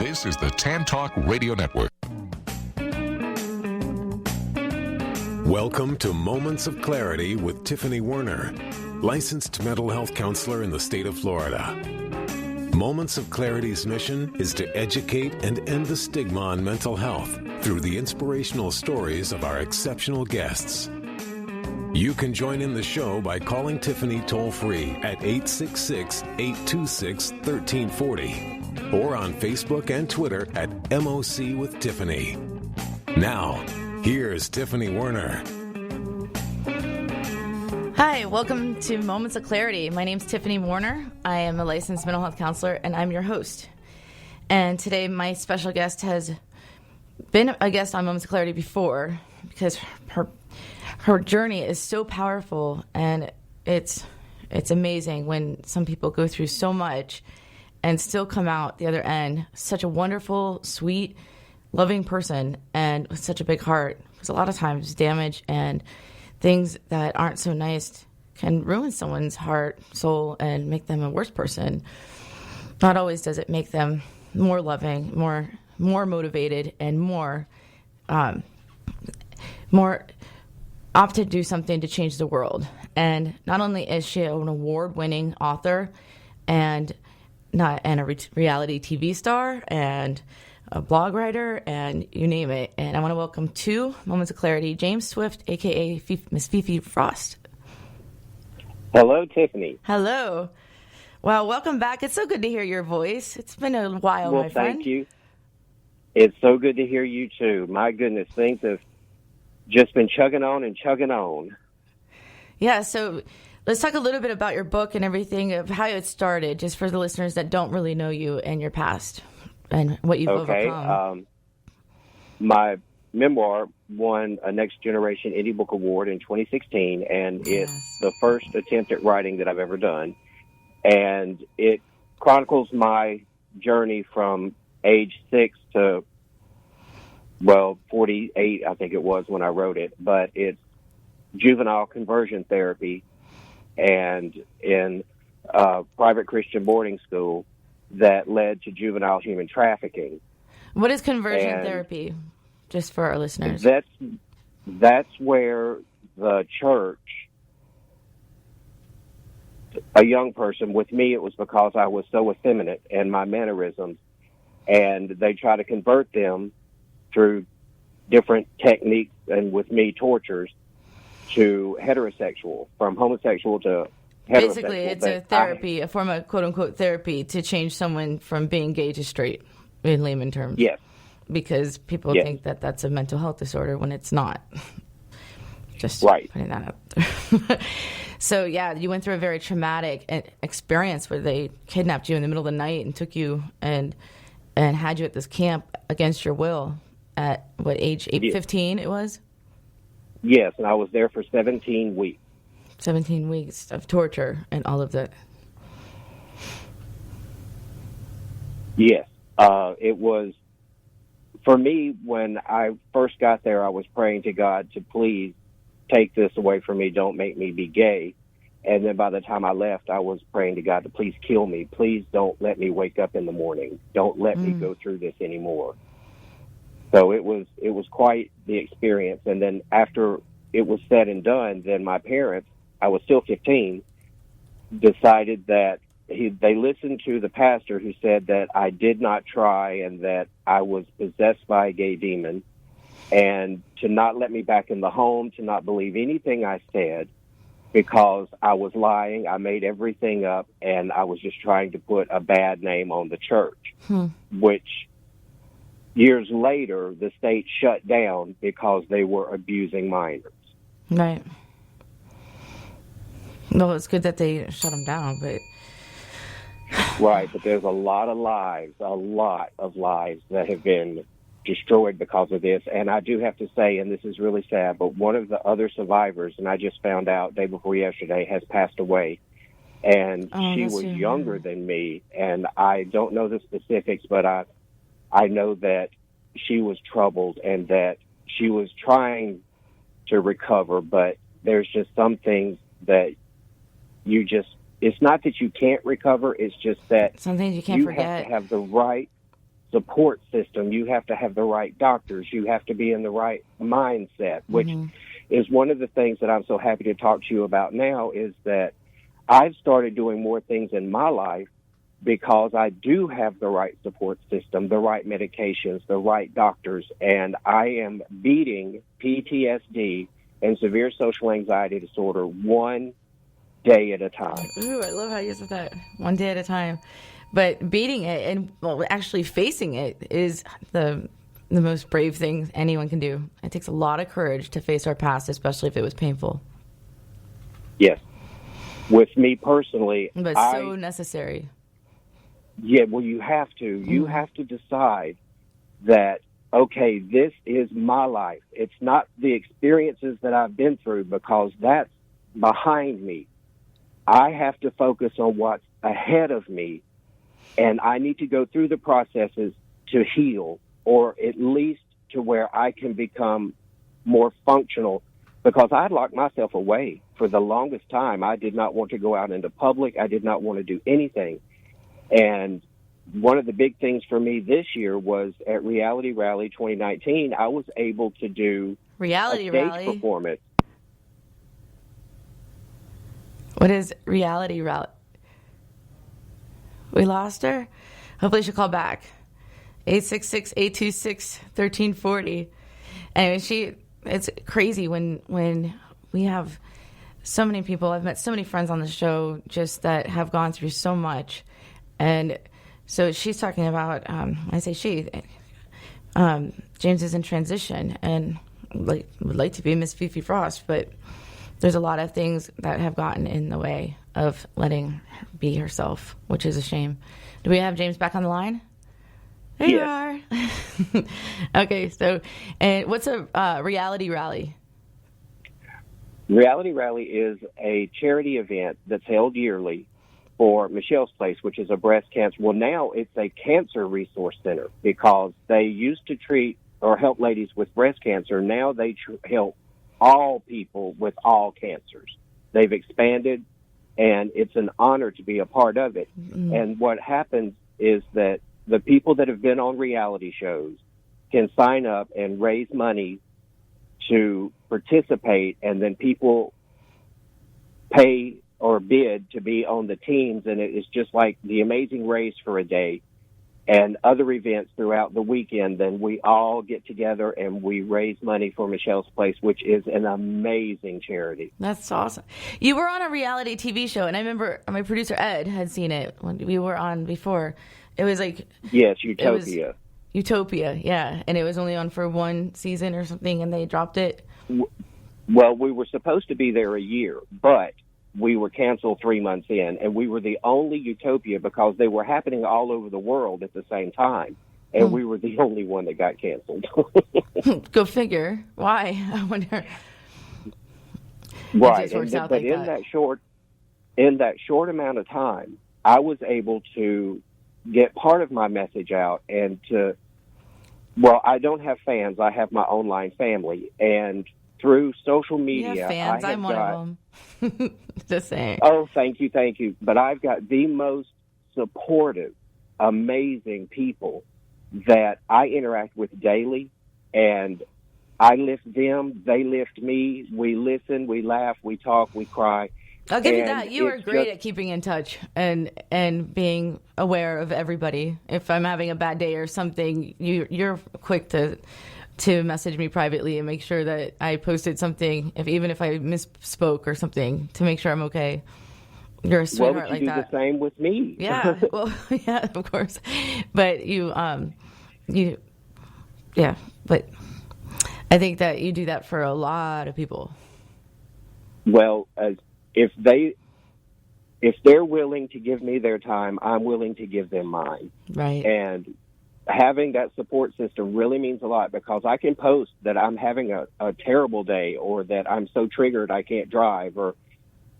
This is the Tan Talk Radio Network. Welcome to Moments of Clarity with Tiffany Werner, licensed mental health counselor in the state of Florida. Moments of Clarity's mission is to educate and end the stigma on mental health through the inspirational stories of our exceptional guests. You can join in the show by calling Tiffany toll-free at 866-826-1340 or on Facebook and Twitter at MOC with Tiffany. Now, here's Tiffany Werner. Hi, welcome to Moments of Clarity. My name's Tiffany Werner. I am a licensed mental health counselor, and I'm your host. And today, my special guest has been a guest on Moments of Clarity before because her journey is so powerful, and it's amazing when some people go through so much and still come out the other end such a wonderful, sweet, loving person and with such a big heart. Because a lot of times damage and things that aren't so nice can ruin someone's heart, soul, and make them a worse person. Not always does it make them more loving, more motivated, and more opt to do something to change the world. And not only is she an award-winning author and a reality TV star and a blog writer and you name it. And I want to welcome to Moments of Clarity, James Swift, a.k.a. Miss Fifi Frost. Hello, Tiffany. Hello. Well, welcome back. It's so good to hear your voice. It's been a while, my friend. Well, thank you. It's so good to hear you, too. My goodness, things have just been chugging on and chugging on. Yeah, so let's talk a little bit about your book and everything, of how it started, just for the listeners that don't really know you and your past and what you've overcome. My memoir won a Next Generation Indie Book Award in 2016, and it's the first attempt at writing that I've ever done. And it chronicles my journey from age 6 to 48, I think it was when I wrote it, but it's juvenile conversion therapy and in private Christian boarding school that led to juvenile human trafficking. What is conversion therapy, just for our listeners? That's where the church, a young person, with me it was because I was so effeminate and my mannerisms, and they try to convert them through different techniques, and with me, tortures, to heterosexual, from homosexual to heterosexual. Basically, it's a therapy, a form of quote-unquote therapy to change someone from being gay to straight, in layman terms. Yes. Because people think that that's a mental health disorder when it's not. Just putting that out there. So, yeah, you went through a very traumatic experience where they kidnapped you in the middle of the night and took you and had you at this camp against your will. At what age? 15 it was? Yes, and I was there for 17 weeks. 17 weeks of torture and all of that. Yes. It was, for me, when I first got there, I was praying to God to please take this away from me. Don't make me be gay. And then by the time I left, I was praying to God to please kill me. Please don't let me wake up in the morning. Don't let me go through this anymore. So it was quite the experience. And then after it was said and done, then my parents, I was still 15, decided that they listened to the pastor who said that I did not try and that I was possessed by a gay demon, and to not let me back in the home, to not believe anything I said because I was lying. I made everything up, and I was just trying to put a bad name on the church, which years later, the state shut down because they were abusing minors. Right. Well, it's good that they shut them down, but... Right, but there's a lot of lives that have been destroyed because of this. And I do have to say, and this is really sad, but one of the other survivors, and I just found out day before yesterday, has passed away. And she was younger than me, and I don't know the specifics, but I know that she was troubled and that she was trying to recover, but there's just some things that it's not that you can't recover, it's just that some things you can't forget. have to have the right support system. You have to have the right doctors. You have to be in the right mindset, which is one of the things that I'm so happy to talk to you about now, is that I've started doing more things in my life because I do have the right support system, the right medications, the right doctors, and I am beating PTSD and severe social anxiety disorder one day at a time. Ooh, I love how you said that. One day at a time. But beating it and actually facing it is the most brave thing anyone can do. It takes a lot of courage to face our past, especially if it was painful. Yes. With me personally, but so necessary. Yeah, well, you have to. You have to decide that, okay, this is my life. It's not the experiences that I've been through, because that's behind me. I have to focus on what's ahead of me, and I need to go through the processes to heal, or at least to where I can become more functional, because I locked myself away for the longest time. I did not want to go out into public. I did not want to do anything. And one of the big things for me this year was at Reality Rally 2019, I was able to do Reality a stage Rally performance. What is Reality Rally? We lost her? Hopefully she'll call back. 866-826-1340. Anyway, it's crazy when we have so many people. I've met so many friends on the show just that have gone through so much. And so she's talking about, I say she, James is in transition and would like to be Miss Fifi Frost, but there's a lot of things that have gotten in the way of letting her be herself, which is a shame. Do we have James back on the line? There you are. Okay, so and what's a Reality Rally? Reality Rally is a charity event that's held yearly for Michelle's Place, which is a breast cancer. Well, now it's a cancer resource center, because they used to treat or help ladies with breast cancer. Now they help all people with all cancers. They've expanded, and it's an honor to be a part of it. And what happens is that the people that have been on reality shows can sign up and raise money to participate, and then people pay or bid to be on the teams, and it is just like the Amazing Race for a day and other events throughout the weekend. Then we all get together and we raise money for Michelle's Place, which is an amazing charity. That's awesome. You were on a reality TV show, and I remember my producer Ed had seen it when we were on before. It was like... Yes, Utopia. Utopia, yeah. And it was only on for one season or something, and they dropped it. Well, we were supposed to be there a year, but we were canceled 3 months in, and we were the only Utopia because they were happening all over the world at the same time, and we were the only one that got canceled. Go figure. Why? I wonder. Right, but in that short amount of time, I was able to get part of my message out, and I don't have fans. I have my online family, and through social media, you have fans. I'm one of them. Just saying. Oh, thank you. But I've got the most supportive, amazing people that I interact with daily, and I lift them, they lift me, we listen, we laugh, we talk, we cry. I'll give you that. You are great at keeping in touch and being aware of everybody. If I'm having a bad day or something, you're quick to message me privately and make sure that I posted something, even if I misspoke or something, to make sure I'm okay. You're a sweetheart like that. Well, you do the same with me. Yeah, well, yeah, of course. But but I think that you do that for a lot of people. Well, if they're willing to give me their time, I'm willing to give them mine. Right. And having that support system really means a lot, because I can post that I'm having a terrible day, or that I'm so triggered I can't drive, or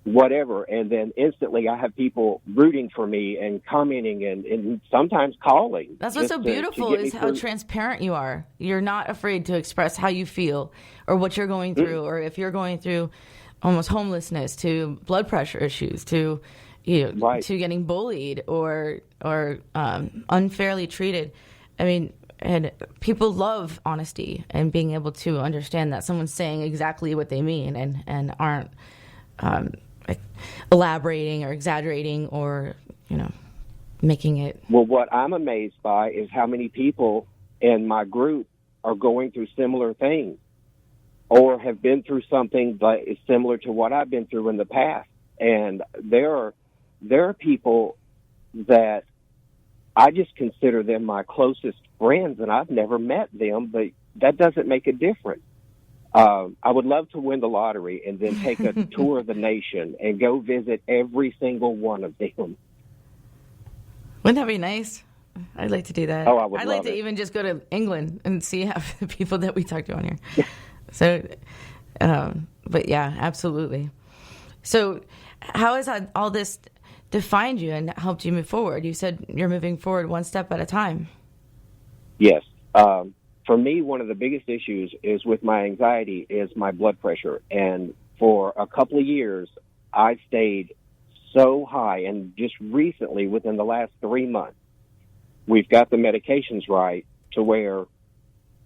whatever, and then instantly I have people rooting for me and commenting and sometimes calling. That's what's so beautiful is how transparent you are. You're not afraid to express how you feel or what you're going through, or if you're going through almost homelessness, to blood pressure issues, to to getting bullied or unfairly treated. I mean, and people love honesty and being able to understand that someone's saying exactly what they mean and aren't like elaborating or exaggerating or, making it. Well, what I'm amazed by is how many people in my group are going through similar things or have been through something that is similar to what I've been through in the past. And there are people that I just consider them my closest friends, and I've never met them, but that doesn't make a difference. I would love to win the lottery and then take a tour of the nation and go visit every single one of them. Wouldn't that be nice? I'd like to do that. Oh, I would I'd love like to it. even just go to England and see half the people that we talk to on here. So, but yeah, absolutely. So how has all this defined you and helped you move forward? You said you're moving forward one step at a time. Yes. For me, one of the biggest issues is with my anxiety is my blood pressure. And for a couple of years, I stayed so high. And just recently, within the last 3 months, we've got the medications right to where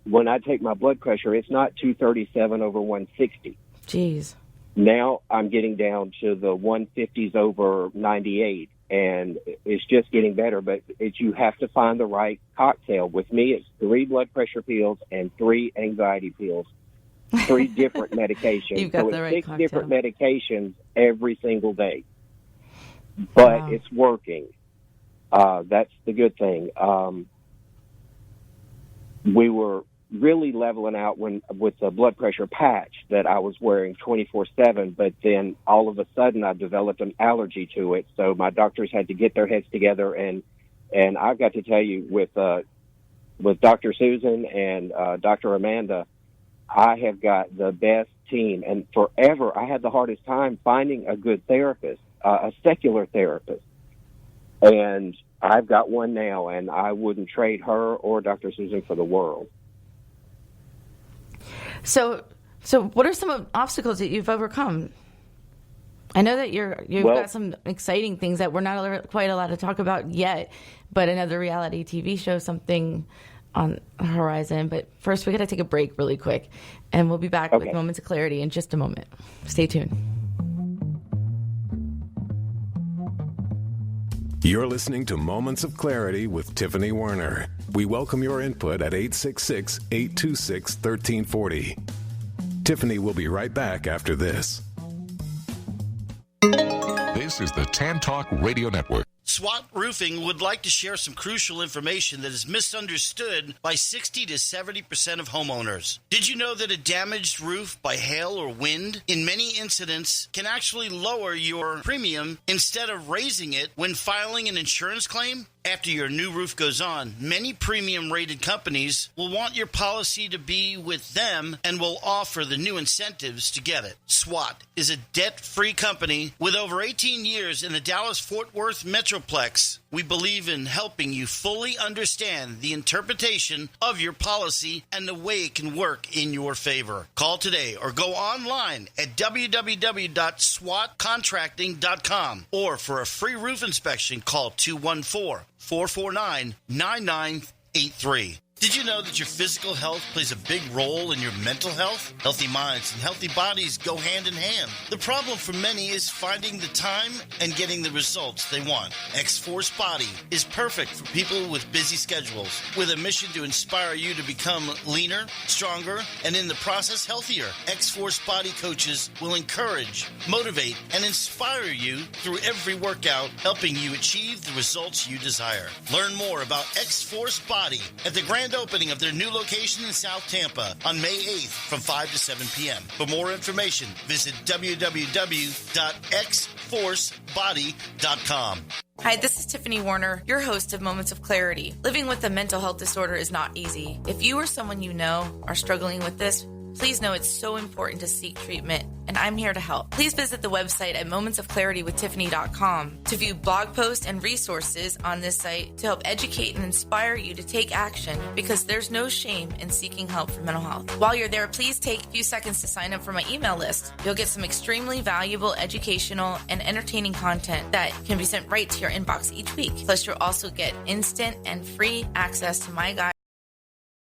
when I take my blood pressure, it's not 237 over 160. Jeez. Now I'm getting down to the 150s over 98, and it's just getting better. But you have to find the right cocktail. With me, it's 3 blood pressure pills and 3 anxiety pills, 3 different medications. You've got so the it's right 6 cocktail. different medications every single day. But Wow. it's working. That's the good thing. We were really leveling out with the blood pressure patch that I was wearing 24/7, but then all of a sudden I developed an allergy to it. So my doctors had to get their heads together, and I've got to tell you, with Dr. Susan and Dr. Amanda, I have got the best team. And forever I had the hardest time finding a good therapist, a secular therapist. And I've got one now, and I wouldn't trade her or Dr. Susan for the world. So what are some obstacles that you've overcome? I know that you've got some exciting things that we're not quite allowed to talk about yet, but another reality TV show, something on the horizon. But first, we got to take a break really quick, and we'll be back with Moments of Clarity in just a moment. Stay tuned. You're listening to Moments of Clarity with Tiffany Werner. We welcome your input at 866-826-1340. Tiffany will be right back after this. This is the Tan Talk Radio Network. SWAT Roofing would like to share some crucial information that is misunderstood by 60 to 70% of homeowners. Did you know that a damaged roof by hail or wind, in many incidents, can actually lower your premium instead of raising it when filing an insurance claim? After your new roof goes on, many premium-rated companies will want your policy to be with them and will offer the new incentives to get it. SWAT is a debt-free company with over 18 years in the Dallas-Fort Worth Metroplex. We believe in helping you fully understand the interpretation of your policy and the way it can work in your favor. Call today or go online at www.swatcontracting.com, or for a free roof inspection, call 214-449-9983. Did you know that your physical health plays a big role in your mental health? Healthy minds and healthy bodies go hand in hand. The problem for many is finding the time and getting the results they want. X-Force Body is perfect for people with busy schedules, with a mission to inspire you to become leaner, stronger, and in the process healthier. X-Force Body coaches will encourage, motivate, and inspire you through every workout, helping you achieve the results you desire. Learn more about X-Force Body at the grand opening of their new location in South Tampa on May 8th from 5 to 7 p.m. For more information, visit www.xforcebody.com. Hi, this is Tiffany Werner, your host of Moments of Clarity. Living with a mental health disorder is not easy. If you or someone you know are struggling with this, please know it's so important to seek treatment, and I'm here to help. Please visit the website at momentsofclaritywithtiffany.com to view blog posts and resources on this site to help educate and inspire you to take action, because there's no shame in seeking help for mental health. While you're there, please take a few seconds to sign up for my email list. You'll get some extremely valuable educational and entertaining content that can be sent right to your inbox each week. Plus, you'll also get instant and free access to my guide